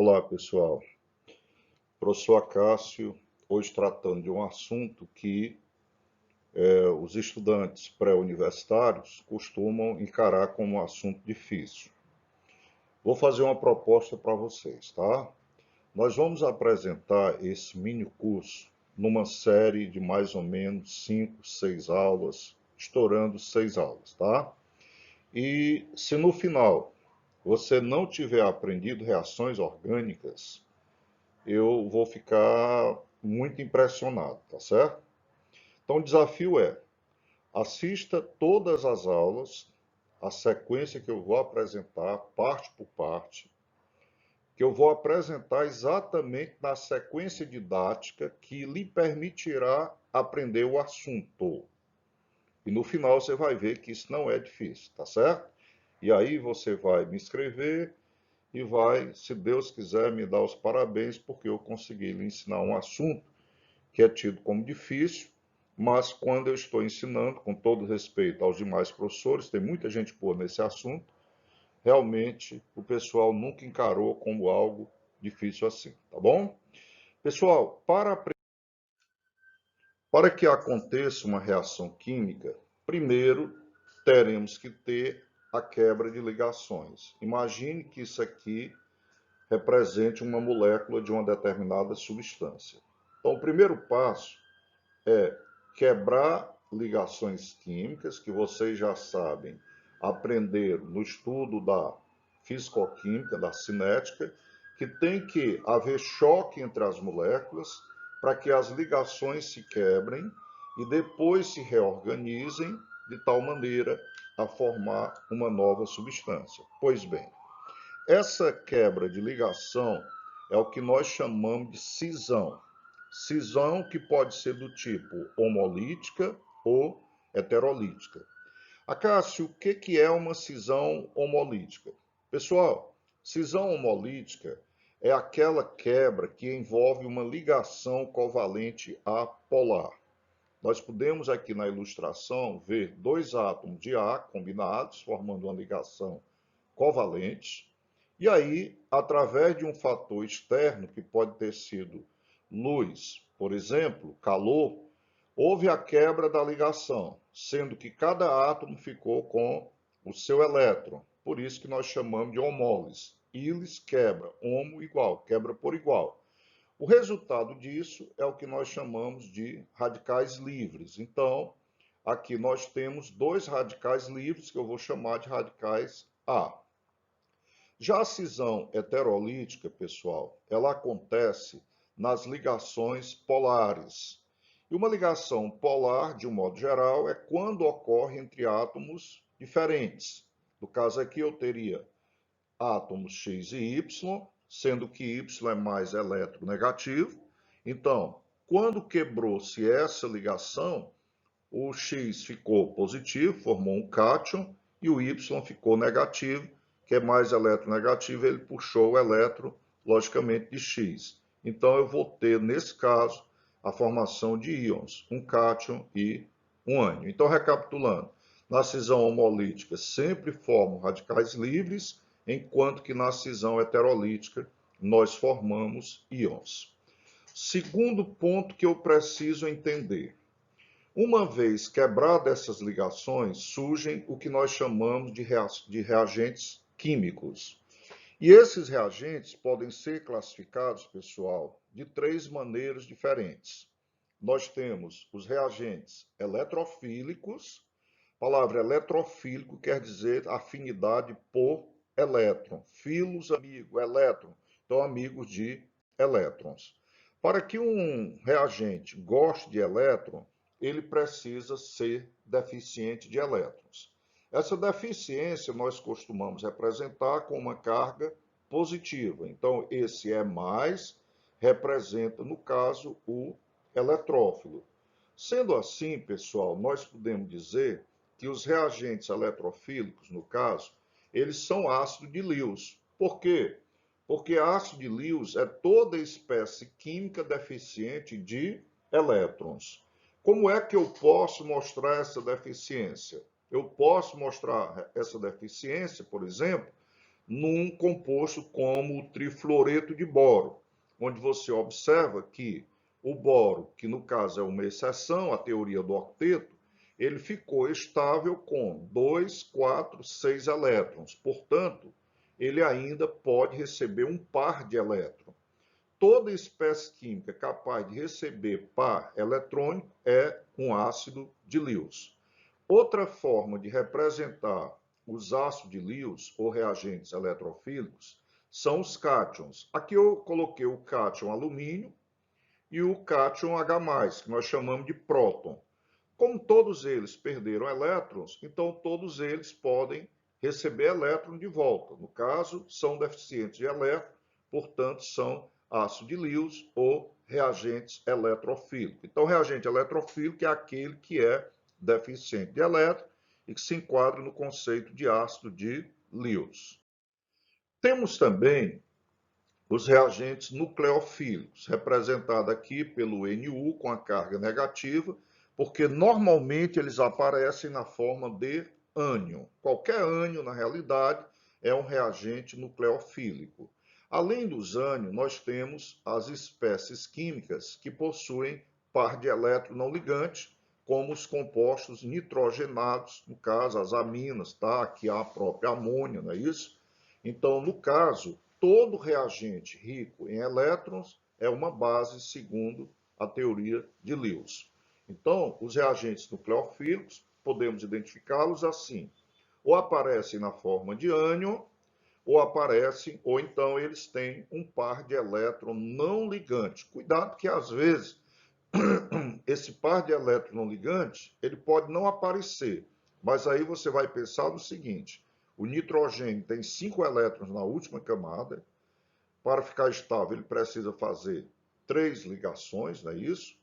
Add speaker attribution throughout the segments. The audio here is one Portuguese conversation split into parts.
Speaker 1: Olá, pessoal. Professor Acácio, hoje tratando de um assunto que os estudantes pré-universitários costumam encarar como um assunto difícil. Vou fazer uma proposta para vocês, tá? Nós vamos apresentar esse mini curso numa série de mais ou menos 5, 6 aulas, estourando 6 aulas, tá? E se no final você não tiver aprendido reações orgânicas, eu vou ficar muito impressionado, tá certo? Então, o desafio é: assista todas as aulas, a sequência que eu vou apresentar, parte por parte, que eu vou apresentar exatamente na sequência didática que lhe permitirá aprender o assunto. E no final você vai ver que isso não é difícil, tá certo? E aí você vai me escrever e vai, se Deus quiser, me dar os parabéns, porque eu consegui lhe ensinar um assunto que é tido como difícil, mas quando eu estou ensinando, com todo respeito aos demais professores, tem muita gente boa nesse assunto, realmente o pessoal nunca encarou como algo difícil assim, tá bom? Pessoal, para que aconteça uma reação química, primeiro teremos que ter a quebra de ligações. Imagine que isso aqui represente uma molécula de uma determinada substância. Então, o primeiro passo é quebrar ligações químicas, que vocês já sabem, aprender no estudo da fisicoquímica, da cinética, que tem que haver choque entre as moléculas para que as ligações se quebrem e depois se reorganizem de tal maneira a formar uma nova substância. Pois bem, essa quebra de ligação é o que nós chamamos de cisão. Cisão que pode ser do tipo homolítica ou heterolítica. Acácio, o que é uma cisão homolítica? Pessoal, cisão homolítica é aquela quebra que envolve uma ligação covalente apolar. Nós podemos aqui na ilustração ver dois átomos de A combinados, formando uma ligação covalente, e aí, através de um fator externo, que pode ter sido luz, por exemplo, calor, houve a quebra da ligação, sendo que cada átomo ficou com o seu elétron. Por isso que nós chamamos de homólise. Ílis quebra, homo igual, quebra por igual. O resultado disso é o que nós chamamos de radicais livres. Então, aqui nós temos dois radicais livres, que eu vou chamar de radicais A. Já a cisão heterolítica, pessoal, ela acontece nas ligações polares. E uma ligação polar, de um modo geral, é quando ocorre entre átomos diferentes. No caso aqui, eu teria átomos X e Y, sendo que Y é mais eletronegativo. Então, quando quebrou-se essa ligação, o X ficou positivo, formou um cátion, e o Y ficou negativo, que é mais eletronegativo, ele puxou o elétron, logicamente, de X. Então, eu vou ter, nesse caso, a formação de íons, um cátion e um ânion. Então, recapitulando, na cisão homolítica sempre formam radicais livres, enquanto que na cisão heterolítica nós formamos íons. Segundo ponto que eu preciso entender. Uma vez quebradas essas ligações, surgem o que nós chamamos de reagentes químicos. E esses reagentes podem ser classificados, pessoal, de três maneiras diferentes. Nós temos os reagentes eletrofílicos. A palavra eletrofílico quer dizer afinidade por elétron. Filos, amigo, elétron. Então, amigos de elétrons. Para que um reagente goste de elétron, ele precisa ser deficiente de elétrons. Essa deficiência nós costumamos representar com uma carga positiva. Então, esse E mais representa, no caso, o eletrófilo. Sendo assim, pessoal, nós podemos dizer que os reagentes eletrofílicos, no caso, eles são ácido de Lewis. Por quê? Porque ácido de Lewis é toda espécie química deficiente de elétrons. Como é que eu posso mostrar essa deficiência? Eu posso mostrar essa deficiência, por exemplo, num composto como o trifluoreto de boro, onde você observa que o boro, que no caso é uma exceção à teoria do octeto, ele ficou estável com 2, 4, 6 elétrons. Portanto, ele ainda pode receber um par de elétrons. Toda espécie química capaz de receber par eletrônico é um ácido de Lewis. Outra forma de representar os ácidos de Lewis ou reagentes eletrofílicos são os cátions. Aqui eu coloquei o cátion alumínio e o cátion H+, que nós chamamos de próton. Como todos eles perderam elétrons, então todos eles podem receber elétron de volta. No caso, são deficientes de elétron, portanto, são ácido de Lewis ou reagentes eletrofílicos. Então, reagente eletrofílico é aquele que é deficiente de elétron e que se enquadra no conceito de ácido de Lewis. Temos também os reagentes nucleofílicos, representado aqui pelo Nu com a carga negativa, porque normalmente eles aparecem na forma de ânion. Qualquer ânion, na realidade, é um reagente nucleofílico. Além dos ânions, nós temos as espécies químicas que possuem par de elétron não ligante, como os compostos nitrogenados, no caso as aminas, tá? Aqui há a própria amônia, não é isso? Então, no caso, todo reagente rico em elétrons é uma base segundo a teoria de Lewis. Então, os reagentes nucleofílicos, podemos identificá-los assim: ou aparecem na forma de ânion, ou aparecem, ou então eles têm um par de elétron não ligante. Cuidado que às vezes esse par de elétron não ligante, ele pode não aparecer, mas aí você vai pensar no seguinte: o nitrogênio tem 5 elétrons na última camada, para ficar estável ele precisa fazer 3 ligações, não é isso?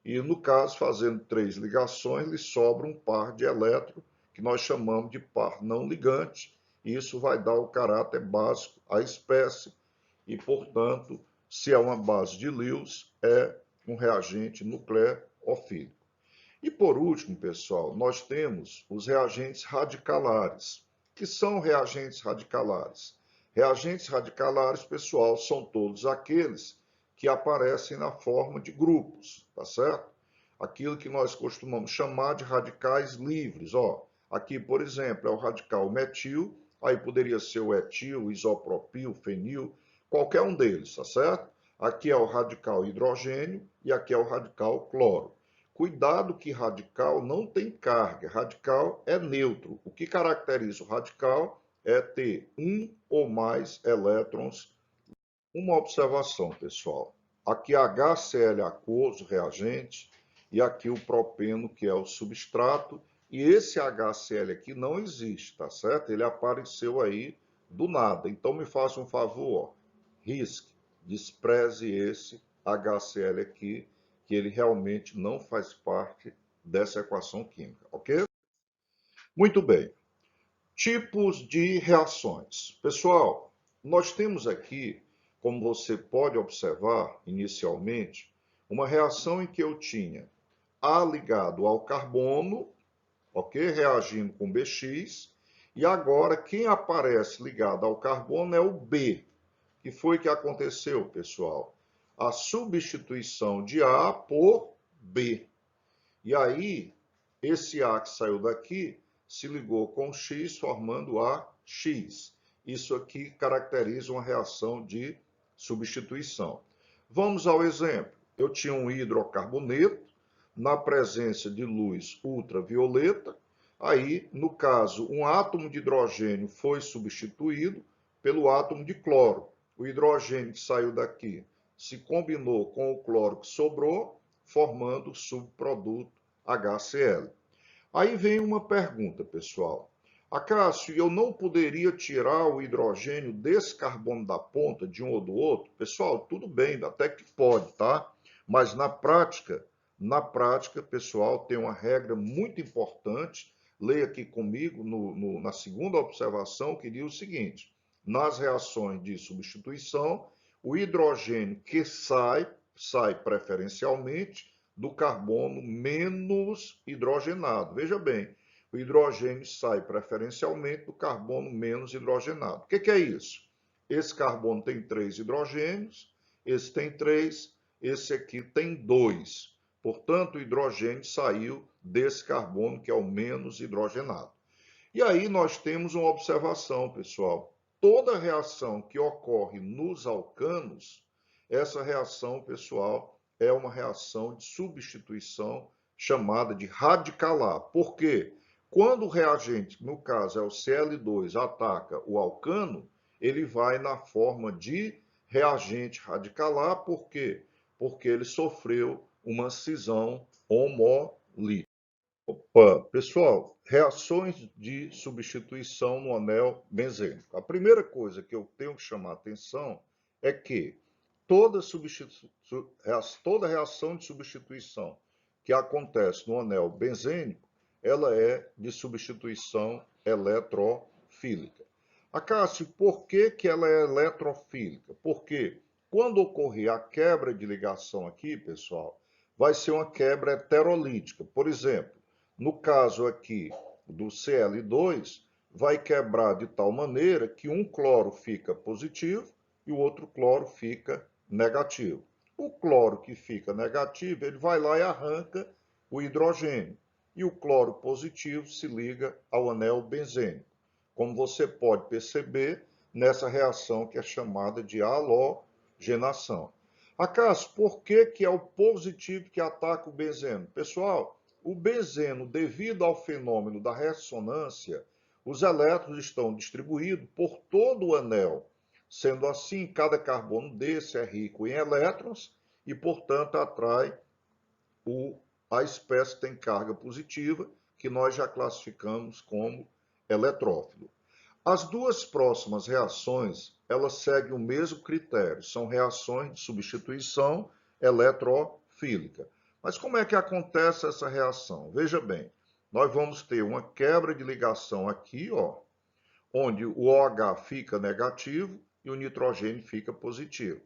Speaker 1: E no caso, fazendo 3 ligações, lhe sobra um par de elétrons, que nós chamamos de par não ligante, e isso vai dar o caráter básico à espécie, e, portanto, se é uma base de Lewis, é um reagente nucleofílico. E por último, pessoal, nós temos os reagentes radicalares. Que são reagentes radicalares? Reagentes radicalares, pessoal, são todos aqueles que aparecem na forma de grupos, tá certo? Aquilo que nós costumamos chamar de radicais livres. Ó, aqui, por exemplo, é o radical metil, aí poderia ser o etil, isopropil, fenil, qualquer um deles, tá certo? Aqui é o radical hidrogênio e aqui é o radical cloro. Cuidado que radical não tem carga, radical é neutro. O que caracteriza o radical é ter um ou mais elétrons. Uma observação, pessoal. Aqui HCl aquoso, reagente, e aqui o propeno, que é o substrato, e esse HCl aqui não existe, tá certo? Ele apareceu aí do nada. Então me faça um favor, ó, risque, despreze esse HCl aqui, que ele realmente não faz parte dessa equação química, ok? Muito bem. Tipos de reações. Pessoal, nós temos aqui, como você pode observar inicialmente, uma reação em que eu tinha A ligado ao carbono, ok? Reagindo com BX, e agora quem aparece ligado ao carbono é o B. Que foi que aconteceu, pessoal? A substituição de A por B. E aí, esse A que saiu daqui se ligou com X, formando AX. Isso aqui caracteriza uma reação de substituição. Vamos ao exemplo. Eu tinha um hidrocarboneto na presença de luz ultravioleta. Aí, no caso, um átomo de hidrogênio foi substituído pelo átomo de cloro. O hidrogênio que saiu daqui se combinou com o cloro que sobrou, formando o subproduto HCl. Aí vem uma pergunta, pessoal. Acácio, eu não poderia tirar o hidrogênio desse carbono da ponta, de um ou do outro? Pessoal, tudo bem, até que pode, tá? Mas na prática, pessoal, tem uma regra muito importante. Leia aqui comigo na segunda observação, que diz o seguinte: nas reações de substituição, o hidrogênio que sai preferencialmente do carbono menos hidrogenado. Veja bem, o hidrogênio sai preferencialmente do carbono menos hidrogenado. O que é isso? Esse carbono tem 3 hidrogênios, esse tem 3, esse aqui tem 2. Portanto, o hidrogênio saiu desse carbono que é o menos hidrogenado. E aí nós temos uma observação, pessoal. Toda reação que ocorre nos alcanos, essa reação, pessoal, é uma reação de substituição chamada de radicalar. Por quê? Quando o reagente, no caso é o Cl2, ataca o alcano, ele vai na forma de reagente radicalar. Por quê? Porque ele sofreu uma cisão homolítica. Opa, pessoal, reações de substituição no anel benzênico. A primeira coisa que eu tenho que chamar a atenção é que toda reação de substituição que acontece no anel benzênico, ela é de substituição eletrofílica. Acácio, por que ela é eletrofílica? Porque quando ocorrer a quebra de ligação aqui, pessoal, vai ser uma quebra heterolítica. Por exemplo, no caso aqui do Cl2, vai quebrar de tal maneira que um cloro fica positivo e o outro cloro fica negativo. O cloro que fica negativo, ele vai lá e arranca o hidrogênio. E o cloro positivo se liga ao anel benzênico. Como você pode perceber nessa reação que é chamada de halogenação. Acaso, por que é o positivo que ataca o benzeno? Pessoal, o benzeno, devido ao fenômeno da ressonância, os elétrons estão distribuídos por todo o anel. Sendo assim, cada carbono desse é rico em elétrons e, portanto, atrai a espécie que tem carga positiva, que nós já classificamos como eletrófilo. As duas próximas reações, elas seguem o mesmo critério, são reações de substituição eletrofílica. Mas como é que acontece essa reação? Veja bem, nós vamos ter uma quebra de ligação aqui, ó, onde o OH fica negativo e o nitrogênio fica positivo.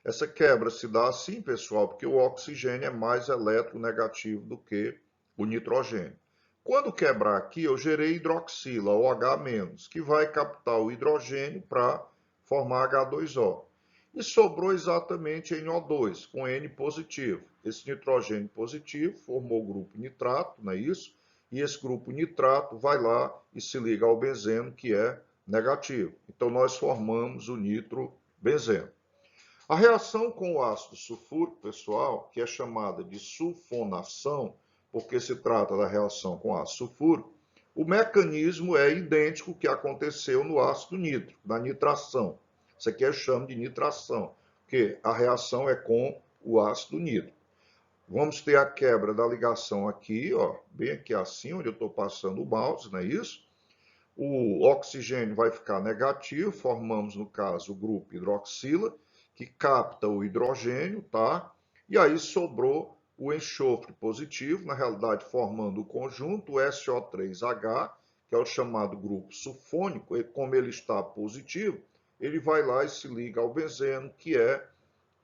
Speaker 1: Essa quebra se dá assim, pessoal, porque o oxigênio é mais eletronegativo do que o nitrogênio. Quando quebrar aqui, eu gerei hidroxila, OH-, que vai captar o hidrogênio para formar H2O. E sobrou exatamente NO2, com N positivo. Esse nitrogênio positivo formou o grupo nitrato, não é isso? E esse grupo nitrato vai lá e se liga ao benzeno, que é negativo. Então, nós formamos o nitrobenzeno. A reação com o ácido sulfúrico, pessoal, que é chamada de sulfonação, porque se trata da reação com ácido sulfúrico, o mecanismo é idêntico ao que aconteceu no ácido nítrico, na nitração. Isso aqui eu chamo de nitração, porque a reação é com o ácido nítrico. Vamos ter a quebra da ligação aqui, ó, bem aqui assim, onde eu estou passando o mouse, não é isso? O oxigênio vai ficar negativo, formamos, no caso, o grupo hidroxila, que capta o hidrogênio, tá? E aí sobrou o enxofre positivo, na realidade formando o conjunto, o SO3H, que é o chamado grupo sulfônico, e como ele está positivo, ele vai lá e se liga ao benzeno, que é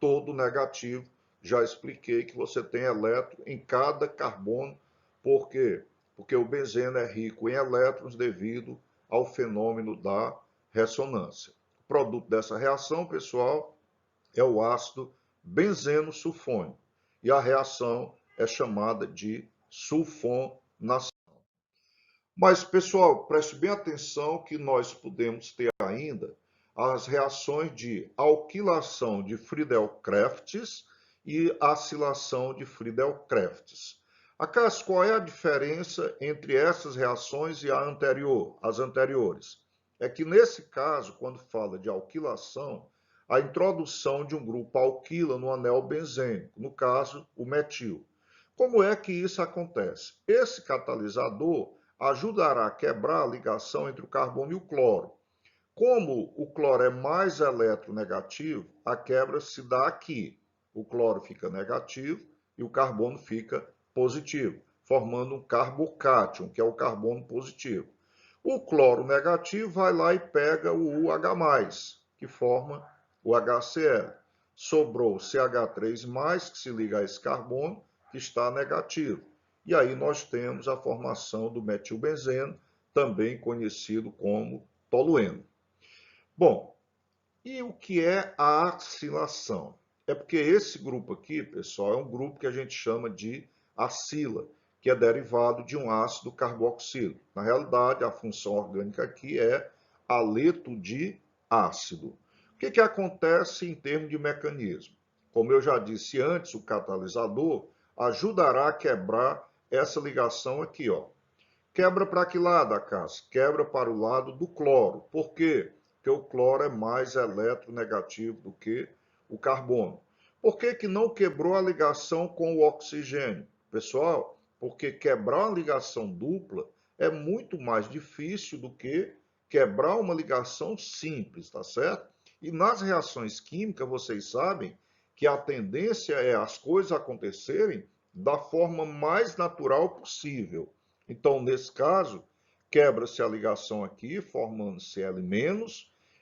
Speaker 1: todo negativo. Já expliquei que você tem elétron em cada carbono. Por quê? Porque o benzeno é rico em elétrons devido ao fenômeno da ressonância. O produto dessa reação, pessoal, é o ácido benzeno sulfônico. E a reação é chamada de sulfonação. Mas, pessoal, preste bem atenção que nós podemos ter ainda as reações de alquilação de Friedel-Crafts e acilação de Friedel-Crafts. Acaso, qual é a diferença entre essas reações e as anteriores? É que, nesse caso, quando fala de alquilação, a introdução de um grupo alquila no anel benzênico, no caso, o metil. Como é que isso acontece? Esse catalisador ajudará a quebrar a ligação entre o carbono e o cloro. Como o cloro é mais eletronegativo, a quebra se dá aqui. O cloro fica negativo e o carbono fica positivo, formando um carbocátion, que é o carbono positivo. O cloro negativo vai lá e pega o UH+, que forma o HCl. Sobrou o CH3+, que se liga a esse carbono, que está negativo. e aí nós temos a formação do metilbenzeno, também conhecido como tolueno. Bom, e o que é a acilação? É porque esse grupo aqui, pessoal, é um grupo que a gente chama de acila, que é derivado de um ácido carboxílico. Na realidade, a função orgânica aqui é haleto de ácido. O que acontece em termos de mecanismo? Como eu já disse antes, o catalisador ajudará a quebrar essa ligação aqui, ó. Quebra para que lado, Acácio? Quebra para o lado do cloro. Por quê? Porque o cloro é mais eletronegativo do que o carbono. Por que que não quebrou a ligação com o oxigênio? Pessoal, porque quebrar uma ligação dupla é muito mais difícil do que quebrar uma ligação simples, tá certo? E nas reações químicas, vocês sabem que a tendência é as coisas acontecerem da forma mais natural possível. Então, nesse caso, quebra-se a ligação aqui, formando Cl-,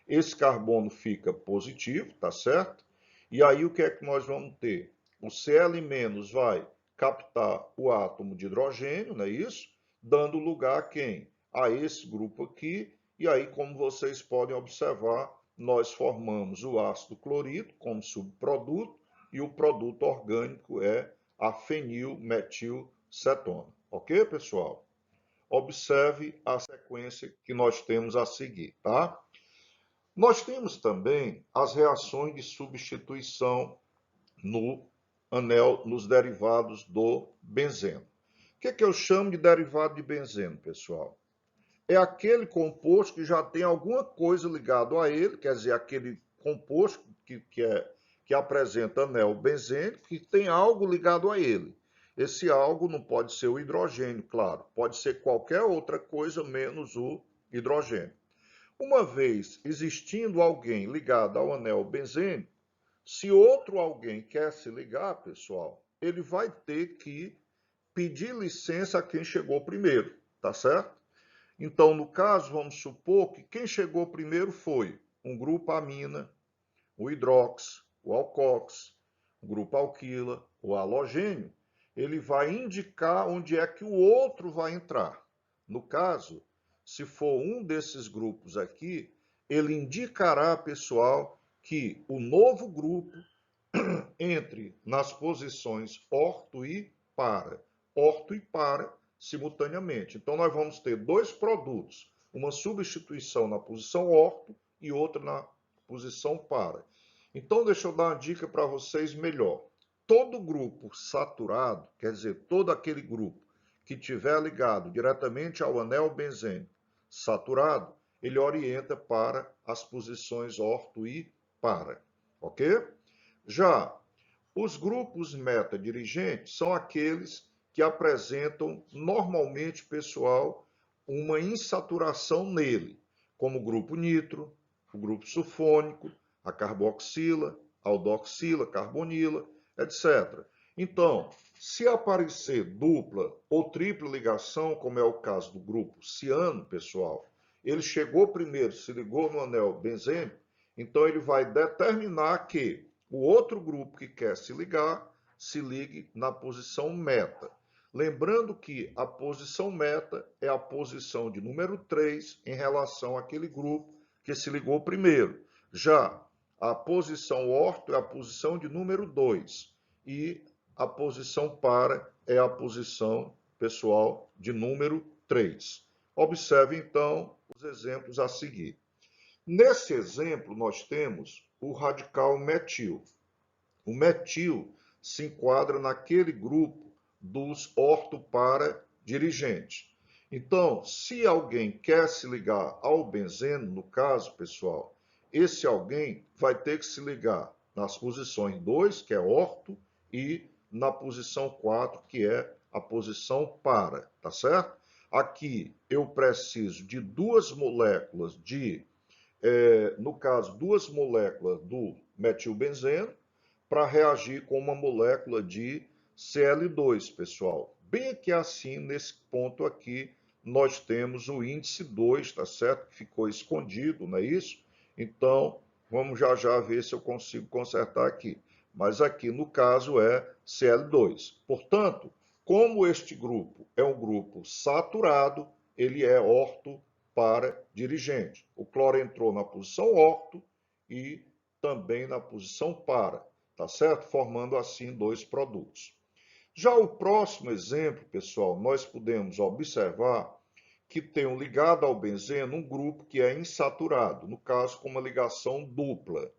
Speaker 1: esse carbono fica positivo, tá certo? E aí o que é que nós vamos ter? O Cl- vai captar o átomo de hidrogênio, não é isso? Dando lugar a quem? A esse grupo aqui, e aí, como vocês podem observar, nós formamos o ácido clorídrico como subproduto, e o produto orgânico é a fenilmetilcetona. Ok, pessoal? Observe a sequência que nós temos a seguir, tá? Nós temos também as reações de substituição no anel, nos derivados do benzeno. O que eu chamo de derivado de benzeno, pessoal? É aquele composto que já tem alguma coisa ligado a ele, quer dizer, aquele composto que apresenta anel benzênico, que tem algo ligado a ele. Esse algo não pode ser o hidrogênio, claro, pode ser qualquer outra coisa menos o hidrogênio. Uma vez existindo alguém ligado ao anel benzênico, se outro alguém quer se ligar, pessoal, ele vai ter que pedir licença a quem chegou primeiro, tá certo? Então, no caso, vamos supor que quem chegou primeiro foi um grupo amina, o hidrox, o alcox, o grupo alquila, o halogênio. Ele vai indicar onde é que o outro vai entrar. No caso, se for um desses grupos aqui, ele indicará, pessoal, que o novo grupo entre nas posições orto e para. Orto e para simultaneamente. Então, nós vamos ter dois produtos, uma substituição na posição orto e outra na posição para. Então, deixa eu dar uma dica para vocês melhor. Todo grupo saturado, quer dizer, todo aquele grupo que tiver ligado diretamente ao anel benzênico saturado, ele orienta para as posições orto e para, ok? Já os grupos metadirigentes são aqueles que apresentam normalmente, pessoal, uma insaturação nele, como o grupo nitro, o grupo sulfônico, a carboxila, aldoxila, carbonila, etc. Então, se aparecer dupla ou tripla ligação, como é o caso do grupo ciano, pessoal, ele chegou primeiro, se ligou no anel benzênico, então ele vai determinar que o outro grupo que quer se ligar, se ligue na posição meta. Lembrando que a posição meta é a posição de número 3 em relação àquele grupo que se ligou primeiro. Já a posição orto é a posição de número 2 e a posição para é a posição, pessoal, de número 3. Observe, então, os exemplos a seguir. Nesse exemplo, nós temos o radical metil. O metil se enquadra naquele grupo dos ortopara dirigentes. Então, se alguém quer se ligar ao benzeno, no caso, pessoal, esse alguém vai ter que se ligar nas posições 2, que é orto, e na posição 4, que é a posição para, tá certo? Aqui eu preciso de duas moléculas no caso, duas moléculas do metilbenzeno para reagir com uma molécula de Cl2, pessoal. Bem aqui assim, nesse ponto aqui, nós temos o índice 2, tá certo? Que ficou escondido, não é isso? Então, vamos já ver se eu consigo consertar aqui. Mas aqui, no caso, é Cl2. Portanto, Como este grupo é um grupo saturado, ele é orto para dirigente. O cloro entrou na posição orto e também na posição para, tá certo? Formando assim dois produtos. Já o próximo exemplo, pessoal, nós podemos observar que tem ligado ao benzeno um grupo que é insaturado, no caso com uma ligação dupla.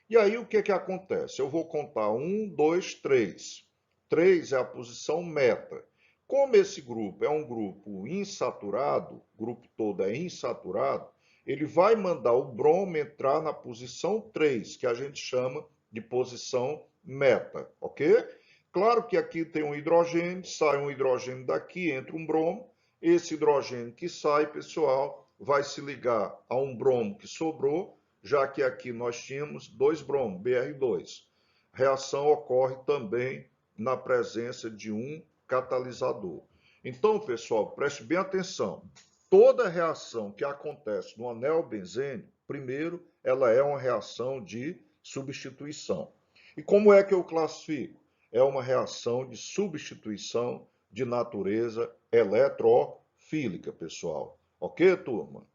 Speaker 1: E aí o que que acontece? Eu vou contar 1, 2, 3. 3 é a posição meta. Como esse grupo é um grupo insaturado, o grupo todo é insaturado, ele vai mandar o bromo entrar na posição 3, que a gente chama de posição meta, ok? Claro que aqui tem um hidrogênio, sai um hidrogênio daqui, entra um bromo. Esse hidrogênio que sai, pessoal, vai se ligar a um bromo que sobrou, já que aqui nós tínhamos dois bromos, Br2. A reação ocorre também na presença de um catalisador. Então, pessoal, preste bem atenção. Toda reação que acontece no anel benzênico, primeiro, ela é uma reação de substituição. E como é que eu classifico? É uma reação de substituição de natureza eletrofílica, pessoal. Ok, turma?